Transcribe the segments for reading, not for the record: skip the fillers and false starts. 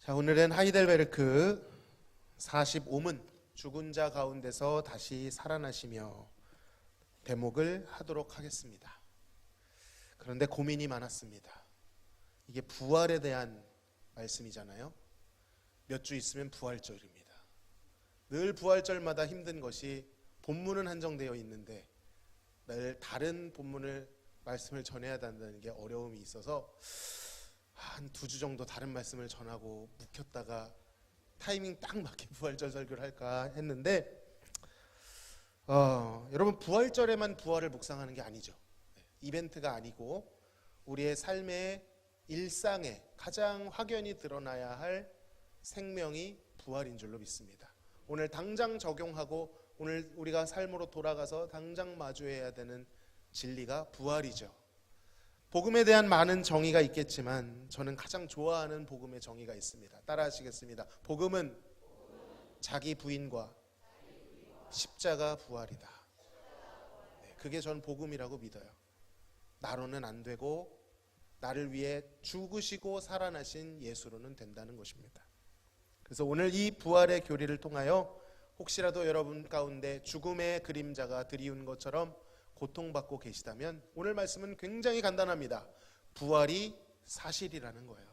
자, 오늘은 하이델베르크 45문 죽은 자 가운데서 다시 살아나시며 대목을 하도록 하겠습니다. 그런데 고민이 많았습니다. 이게 부활에 대한 말씀이잖아요. 몇 주 있으면 부활절입니다. 늘 부활절마다 힘든 것이 본문은 한정되어 있는데 늘 다른 본문을 말씀을 전해야 한다는 게 어려움이 있어서 한 2주 정도 다른 말씀을 전하고 묵혔다가 타이밍 딱 맞게 부활절 설교를 할까 했는데 여러분, 부활절에만 부활을 묵상하는 게 아니죠. 이벤트가 아니고 우리의 삶의 일상에 가장 확연히 드러나야 할 생명이 부활인 줄로 믿습니다. 오늘 당장 적용하고 오늘 우리가 삶으로 돌아가서 당장 마주해야 되는 진리가 부활이죠. 복음에 대한 많은 정의가 있겠지만 저는 가장 좋아하는 복음의 정의가 있습니다. 따라 하시겠습니다. 복음은 자기 부인과 십자가 부활이다. 그게 전 복음이라고 믿어요. 나로는 안 되고 나를 위해 죽으시고 살아나신 예수로는 된다는 것입니다. 그래서 오늘 이 부활의 교리를 통하여 혹시라도 여러분 가운데 죽음의 그림자가 드리운 것처럼 고통받고 계시다면 오늘 말씀은 굉장히 간단합니다. 부활이 사실이라는 거예요.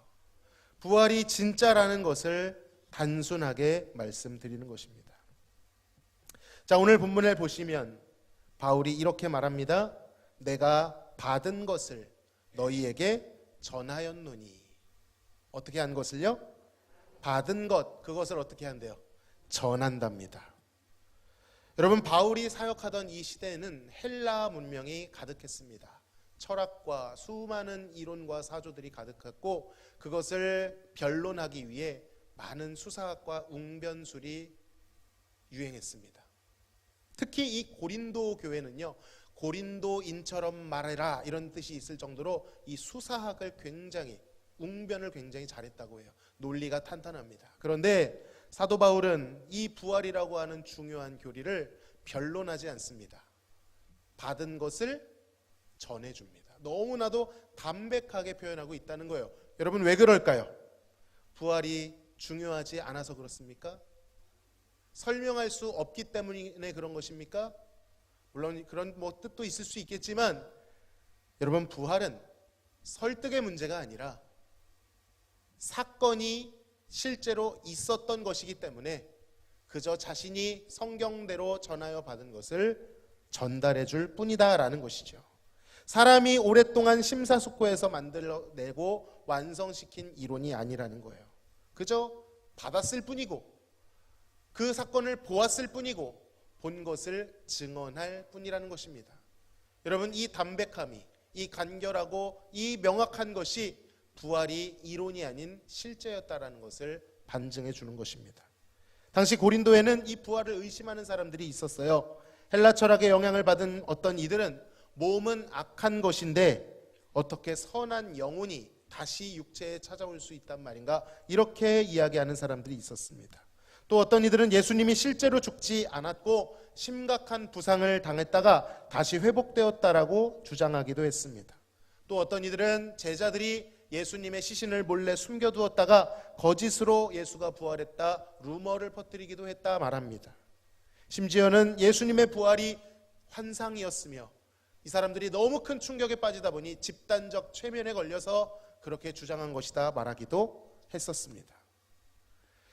부활이 진짜라는 것을 단순하게 말씀드리는 것입니다. 자, 오늘 본문을 보시면 바울이 이렇게 말합니다. 내가 받은 것을 너희에게 전하였노니. 어떻게 한 것을요? 받은 것, 그것을 어떻게 한대요? 전한답니다. 여러분, 바울이 사역하던 이 시대에는 헬라 문명이 가득했습니다. 철학과 수많은 이론과 사조들이 가득했고 그것을 변론하기 위해 많은 수사학과 웅변술이 유행했습니다. 특히 이 고린도 교회는요, 고린도인처럼 말해라 이런 뜻이 있을 정도로 이 수사학을 굉장히, 웅변을 굉장히 잘했다고 해요. 논리가 탄탄합니다. 그런데 사도 바울은 이 부활이라고 하는 중요한 교리를 변론하지 않습니다. 받은 것을 전해줍니다. 너무나도 담백하게 표현하고 있다는 거예요. 여러분, 왜 그럴까요? 부활이 중요하지 않아서 그렇습니까? 설명할 수 없기 때문에 그런 것입니까? 물론 그런 뜻도 있을 수 있겠지만 여러분, 부활은 설득의 문제가 아니라 사건이 실제로 있었던 것이기 때문에 그저 자신이 성경대로 전하여 받은 것을 전달해 줄 뿐이다라는 것이죠. 사람이 오랫동안 심사숙고해서 만들어내고 완성시킨 이론이 아니라는 거예요. 그저 받았을 뿐이고 그 사건을 보았을 뿐이고 본 것을 증언할 뿐이라는 것입니다. 여러분, 이 담백함이, 이 간결하고 이 명확한 것이 부활이 이론이 아닌 실제였다라는 것을 반증해 주는 것입니다. 당시 고린도에는 이 부활을 의심하는 사람들이 있었어요. 헬라 철학의 영향을 받은 어떤 이들은 몸은 악한 것인데 어떻게 선한 영혼이 다시 육체에 찾아올 수 있단 말인가, 이렇게 이야기하는 사람들이 있었습니다. 또 어떤 이들은 예수님이 실제로 죽지 않았고 심각한 부상을 당했다가 다시 회복되었다라고 주장하기도 했습니다. 또 어떤 이들은 제자들이 예수님의 시신을 몰래 숨겨두었다가 거짓으로 예수가 부활했다 루머를 퍼뜨리기도 했다 말합니다. 심지어는 예수님의 부활이 환상이었으며 이 사람들이 너무 큰 충격에 빠지다 보니 집단적 최면에 걸려서 그렇게 주장한 것이다 말하기도 했었습니다.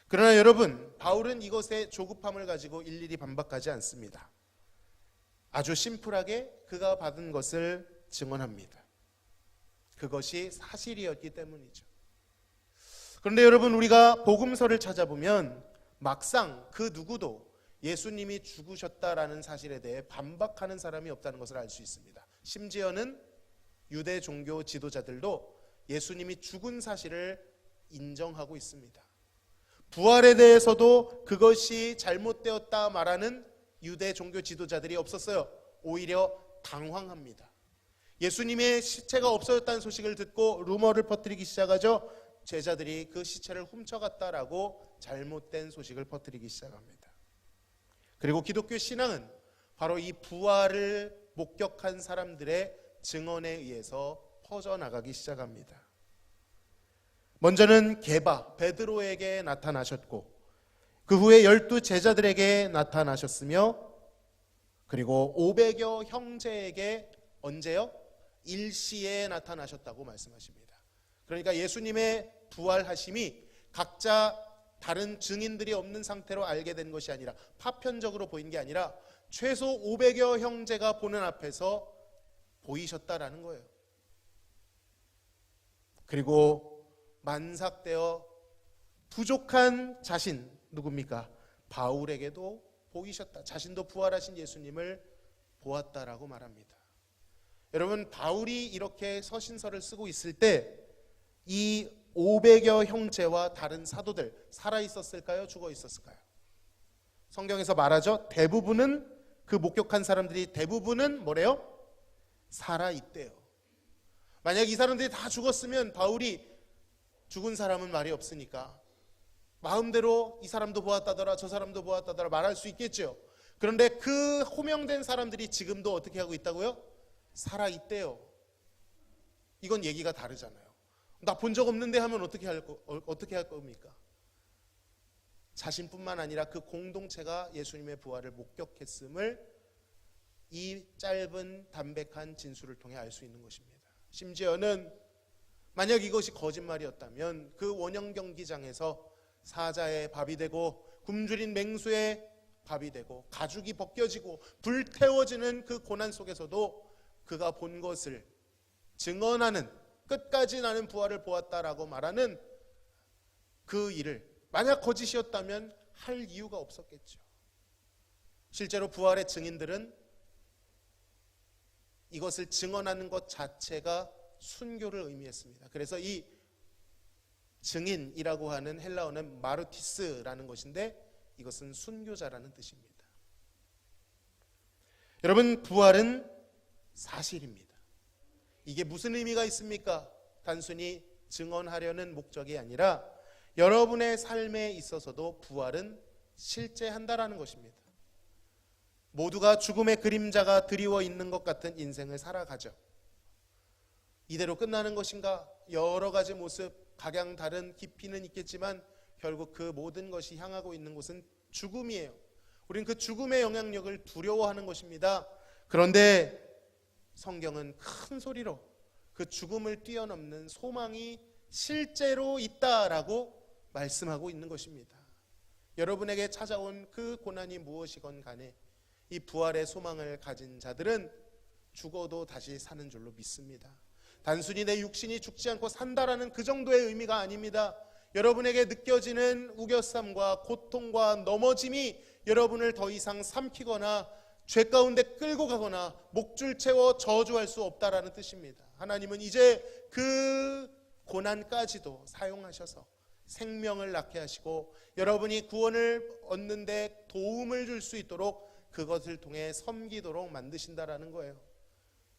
그러나 여러분, 바울은 이것에 조급함을 가지고 일일이 반박하지 않습니다. 아주 심플하게 그가 받은 것을 증언합니다. 그것이 사실이었기 때문이죠. 그런데 여러분, 우리가 복음서를 찾아보면 막상 그 누구도 예수님이 죽으셨다라는 사실에 대해 반박하는 사람이 없다는 것을 알 수 있습니다. 심지어는 유대 종교 지도자들도 예수님이 죽은 사실을 인정하고 있습니다. 부활에 대해서도 그것이 잘못되었다 말하는 유대 종교 지도자들이 없었어요. 오히려 당황합니다. 예수님의 시체가 없어졌다는 소식을 듣고 루머를 퍼뜨리기 시작하죠. 제자들이 그 시체를 훔쳐갔다라고 잘못된 소식을 퍼뜨리기 시작합니다. 그리고 기독교 신앙은 바로 이 부활을 목격한 사람들의 증언에 의해서 퍼져나가기 시작합니다. 먼저는 게바 베드로에게 나타나셨고 그 후에 12 제자들에게 나타나셨으며 그리고 500여 형제에게 언제요? 일시에 나타나셨다고 말씀하십니다. 그러니까 예수님의 부활하심이 각자 다른 증인들이 없는 상태로 알게 된 것이 아니라 파편적으로 보인 게 아니라 최소 500여 형제가 보는 앞에서 보이셨다라는 거예요. 그리고 만삭되어 부족한 자신 누굽니까? 바울에게도 보이셨다. 자신도 부활하신 예수님을 보았다라고 말합니다. 여러분, 바울이 이렇게 서신서를 쓰고 있을 때 이 500여 형제와 다른 사도들 살아 있었을까요? 죽어 있었을까요? 성경에서 말하죠. 대부분은 그 목격한 사람들이 대부분은 뭐래요? 살아 있대요. 만약 이 사람들이 다 죽었으면 바울이 죽은 사람은 말이 없으니까 마음대로 이 사람도 보았다더라 저 사람도 보았다더라 말할 수 있겠죠. 그런데 그 호명된 사람들이 지금도 어떻게 하고 있다고요? 살아 있대요. 이건 얘기가 다르잖아요. 나 본 적 없는데 하면 어떻게 할 겁니까? 자신뿐만 아니라 그 공동체가 예수님의 부활을 목격했음을 이 짧은 담백한 진술을 통해 알 수 있는 것입니다. 심지어는 만약 이것이 거짓말이었다면 그 원형 경기장에서 사자의 밥이 되고 굶주린 맹수의 밥이 되고 가죽이 벗겨지고 불태워지는 그 고난 속에서도 그가 본 것을 증언하는, 끝까지 나는 부활을 보았다라고 말하는 그 일을 만약 거짓이었다면 할 이유가 없었겠죠. 실제로 부활의 증인들은 이것을 증언하는 것 자체가 순교를 의미했습니다. 그래서 이 증인이라고 하는 헬라어는 마르티스라는 것인데 이것은 순교자라는 뜻입니다. 여러분, 부활은 사실입니다. 이게 무슨 의미가 있습니까? 단순히 증언하려는 목적이 아니라 여러분의 삶에 있어서도 부활은 실제한다라는 것입니다. 모두가 죽음의 그림자가 드리워 있는 것 같은 인생을 살아가죠. 이대로 끝나는 것인가? 여러 가지 모습, 각양 다른 깊이는 있겠지만 결국 그 모든 것이 향하고 있는 곳은 죽음이에요. 우리는 그 죽음의 영향력을 두려워하는 것입니다. 그런데 성경은 큰 소리로 그 죽음을 뛰어넘는 소망이 실제로 있다라고 말씀하고 있는 것입니다. 여러분에게 찾아온 그 고난이 무엇이건 간에 이 부활의 소망을 가진 자들은 죽어도 다시 사는 줄로 믿습니다. 단순히 내 육신이 죽지 않고 산다라는 그 정도의 의미가 아닙니다. 여러분에게 느껴지는 우겨쌈과 고통과 넘어짐이 여러분을 더 이상 삼키거나 죄 가운데 끌고 가거나 목줄 채워 저주할 수 없다라는 뜻입니다. 하나님은 이제 그 고난까지도 사용하셔서 생명을 낳게 하시고 여러분이 구원을 얻는 데 도움을 줄 수 있도록 그것을 통해 섬기도록 만드신다라는 거예요.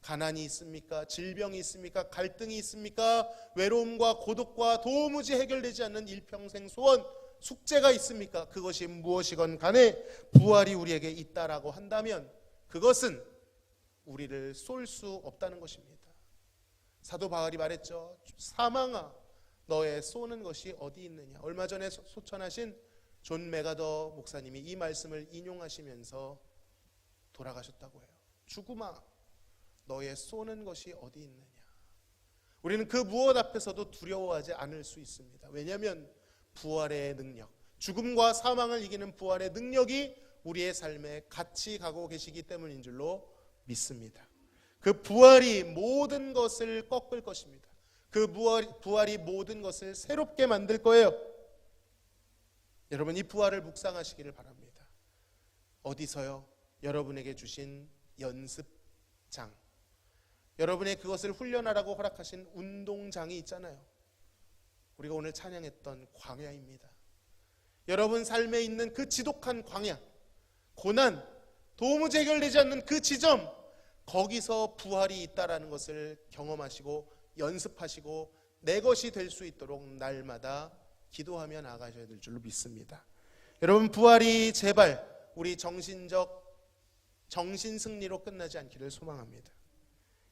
가난이 있습니까? 질병이 있습니까? 갈등이 있습니까? 외로움과 고독과 도무지 해결되지 않는 일평생 소원, 숙제가 있습니까? 그것이 무엇이건 간에 부활이 우리에게 있다라고 한다면 그것은 우리를 쏠 수 없다는 것입니다. 사도 바울이 말했죠. 사망아, 너의 쏘는 것이 어디 있느냐. 얼마 전에 소천하신 존 메가더 목사님이 이 말씀을 인용하시면서 돌아가셨다고 해요. 죽음아, 너의 쏘는 것이 어디 있느냐. 우리는 그 무엇 앞에서도 두려워하지 않을 수 있습니다. 왜냐하면 부활의 능력, 죽음과 사망을 이기는 부활의 능력이 우리의 삶에 같이 가고 계시기 때문인 줄로 믿습니다. 그 부활이 모든 것을 꺾을 것입니다. 그 부활이 모든 것을 새롭게 만들 거예요. 여러분, 이 부활을 묵상하시기를 바랍니다. 어디서요? 여러분에게 주신 연습장, 여러분의 그것을 훈련하라고 허락하신 운동장이 있잖아요. 우리가 오늘 찬양했던 광야입니다. 여러분 삶에 있는 그 지독한 광야, 고난, 도무지 해결되지 않는 그 지점, 거기서 부활이 있다라는 것을 경험하시고 연습하시고 내 것이 될 수 있도록 날마다 기도하며 나아가셔야 될 줄로 믿습니다. 여러분, 부활이 제발 우리 정신 승리로 끝나지 않기를 소망합니다.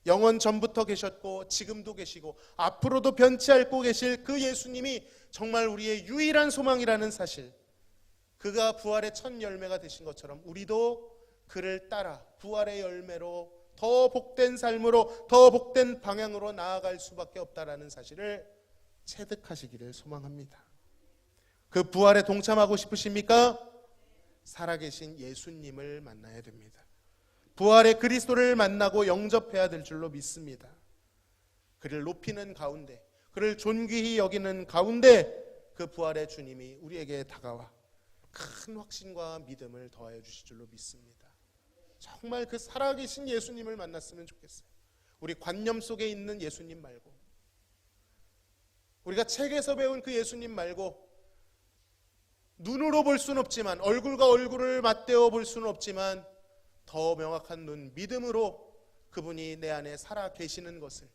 영원 전부터 계셨고 지금도 계시고 앞으로도 변치 않고 계실 그 예수님이 정말 우리의 유일한 소망이라는 사실, 그가 부활의 첫 열매가 되신 것처럼 우리도 그를 따라 부활의 열매로 더 복된 삶으로, 더 복된 방향으로 나아갈 수밖에 없다라는 사실을 체득하시기를 소망합니다. 그 부활에 동참하고 싶으십니까? 살아계신 예수님을 만나야 됩니다. 부활의 그리스도를 만나고 영접해야 될 줄로 믿습니다. 그를 높이는 가운데, 그를 존귀히 여기는 가운데 그 부활의 주님이 우리에게 다가와 큰 확신과 믿음을 더하여 주실 줄로 믿습니다. 정말 그 살아계신 예수님을 만났으면 좋겠어요. 우리 관념 속에 있는 예수님 말고, 우리가 책에서 배운 그 예수님 말고, 눈으로 볼 수는 없지만, 얼굴과 얼굴을 맞대어 볼 수는 없지만 더 명확한 눈, 믿음으로 그분이 내 안에 살아 계시는 것을,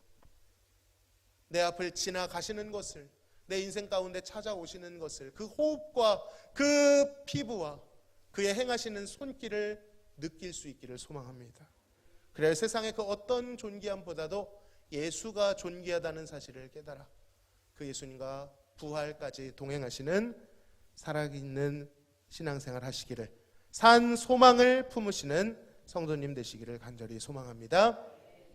내 앞을 지나가시는 것을, 내 인생 가운데 찾아오시는 것을, 그 호흡과 그 피부와 그의 행하시는 손길을 느낄 수 있기를 소망합니다. 그래야 세상의 그 어떤 존귀함보다도 예수가 존귀하다는 사실을 깨달아 그 예수님과 부활까지 동행하시는 살아있는 신앙생활 하시기를, 산 소망을 품으시는 성도님 되시기를 간절히 소망합니다.